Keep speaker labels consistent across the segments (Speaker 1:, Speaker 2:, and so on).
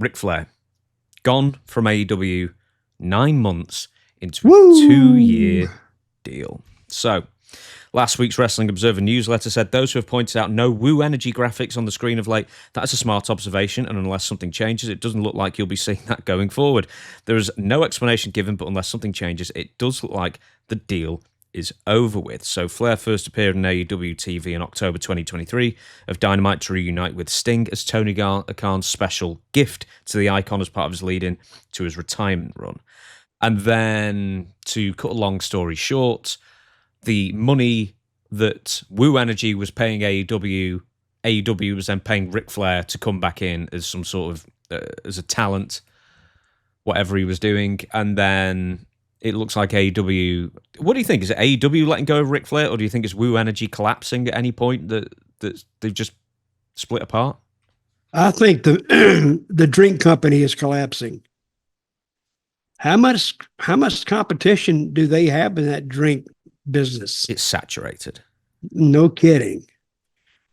Speaker 1: Ric Flair, gone from AEW 9 months into a
Speaker 2: Woo!
Speaker 1: 2-year deal. So, last week's Wrestling Observer newsletter said those who have pointed out no Woo Energy graphics on the screen of late, that's a smart observation, and unless something changes, it doesn't look like you'll be seeing that going forward. There is no explanation given, but unless something changes, it does look like the deal is over with. So Flair first appeared on AEW TV in October 2023 of Dynamite to reunite with Sting as Tony Khan's special gift to the Icon as part of his lead-in to his retirement run. And then, to cut a long story short, the money that Woo Energy was paying AEW was then paying Ric Flair to come back in as some sort of, as a talent, whatever he was doing. And then it looks like AEW... What do you think? Is it AEW letting go of Ric Flair, or do you think it's Woo Energy collapsing at any point that they've just split apart?
Speaker 2: I think the drink company is collapsing. How much competition do they have in that drink business?
Speaker 1: It's saturated.
Speaker 2: No kidding.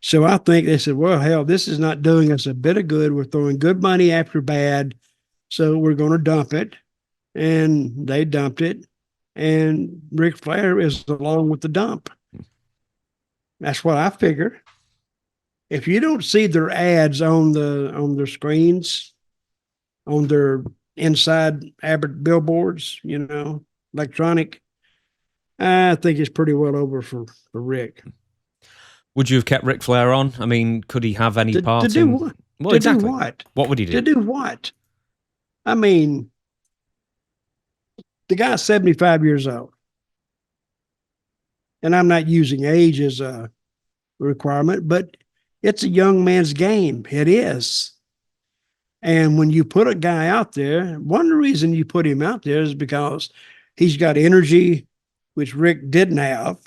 Speaker 2: So I think they said, well, hell, this is not doing us a bit of good. We're throwing good money after bad, so we're going to dump it. And they dumped it, and Ric Flair is along with the dump. That's what I figure. If you don't see their ads on their screens, on their inside billboards, electronic, I think it's pretty well over for Rick.
Speaker 1: Would you have kept Ric Flair on? I mean, could he have any part
Speaker 2: to do
Speaker 1: in...
Speaker 2: what?
Speaker 1: Well,
Speaker 2: to
Speaker 1: exactly.
Speaker 2: do what?
Speaker 1: What would he do?
Speaker 2: To do what? I mean, the guy's 75 years old. And I'm not using age as a requirement, but it's a young man's game. It is. And when you put a guy out there, one of the reasons you put him out there is because he's got energy, which Rick didn't have.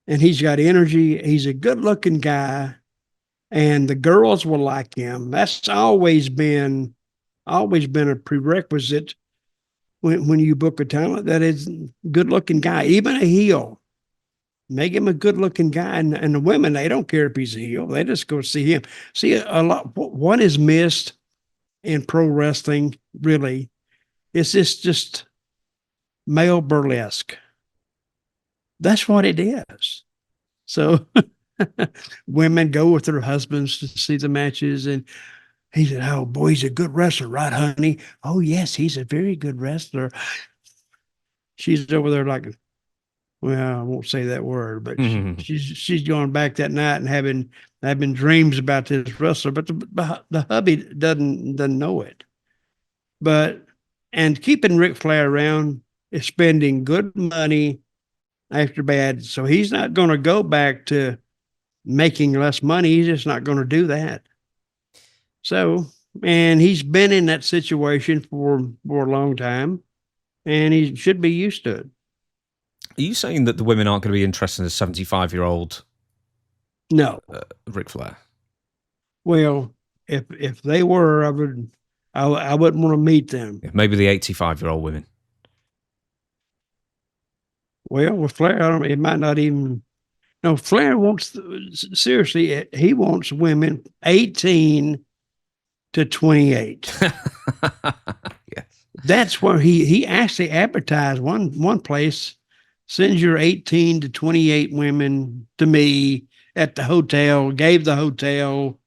Speaker 2: And he's got energy. He's a good-looking guy. And the girls will like him. That's always been a prerequisite when you book a talent that is good-looking guy, even a heel. Make him a good-looking guy. And the women, they don't care if he's a heel. They just go see him. See, a lot. What is missed in pro wrestling, really, is this just male burlesque. That's what it is. So women go with their husbands to see the matches, and he said, oh, boy, he's a good wrestler, right, honey? Oh, yes, he's a very good wrestler. She's over there like, well, I won't say that word, but she's going back that night and having dreams about this wrestler, but the hubby doesn't know it. And keeping Ric Flair around is spending good money after bad. So he's not going to go back to making less money. He's just not going to do that. So, and he's been in that situation for a long time, and he should be used to it.
Speaker 1: Are you saying that the women aren't going to be interested in a 75-year-old
Speaker 2: No.
Speaker 1: Ric Flair?
Speaker 2: Well, if they were, I wouldn't want to meet them.
Speaker 1: Yeah, maybe the 85-year-old women.
Speaker 2: Well, with Flair, it might not even... No, Flair wants... Seriously, he wants women 18 to 28.
Speaker 1: Yes.
Speaker 2: That's where he actually advertised one place, send your 18 to 28 women to me at the hotel, gave the hotel,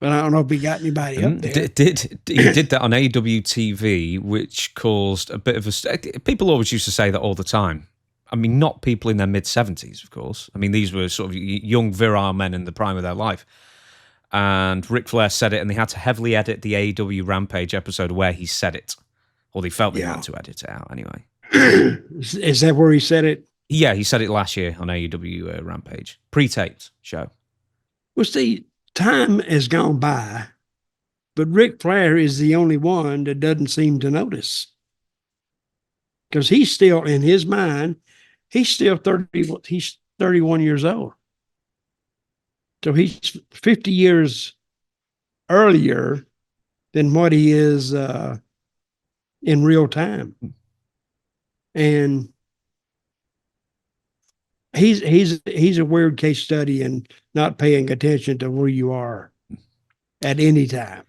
Speaker 2: but I don't know if he got anybody up there.
Speaker 1: He did that on AEW TV, which caused a bit of a... People always used to say that all the time. I mean, not people in their mid-70s, of course. I mean, these were sort of young, virile men in the prime of their life. And Ric Flair said it, and they had to heavily edit the AEW Rampage episode where he said it. Or they felt they had to edit it out, anyway.
Speaker 2: Is that where he said it?
Speaker 1: Yeah, he said it last year on AEW Rampage. Pre-taped show.
Speaker 2: Well, see, time has gone by, but Ric Flair is the only one that doesn't seem to notice. Because he's still, in his mind, he's still 31 years old. So he's 50 years earlier than what he is in real time. And he's a weird case study in not paying attention to where you are at any time.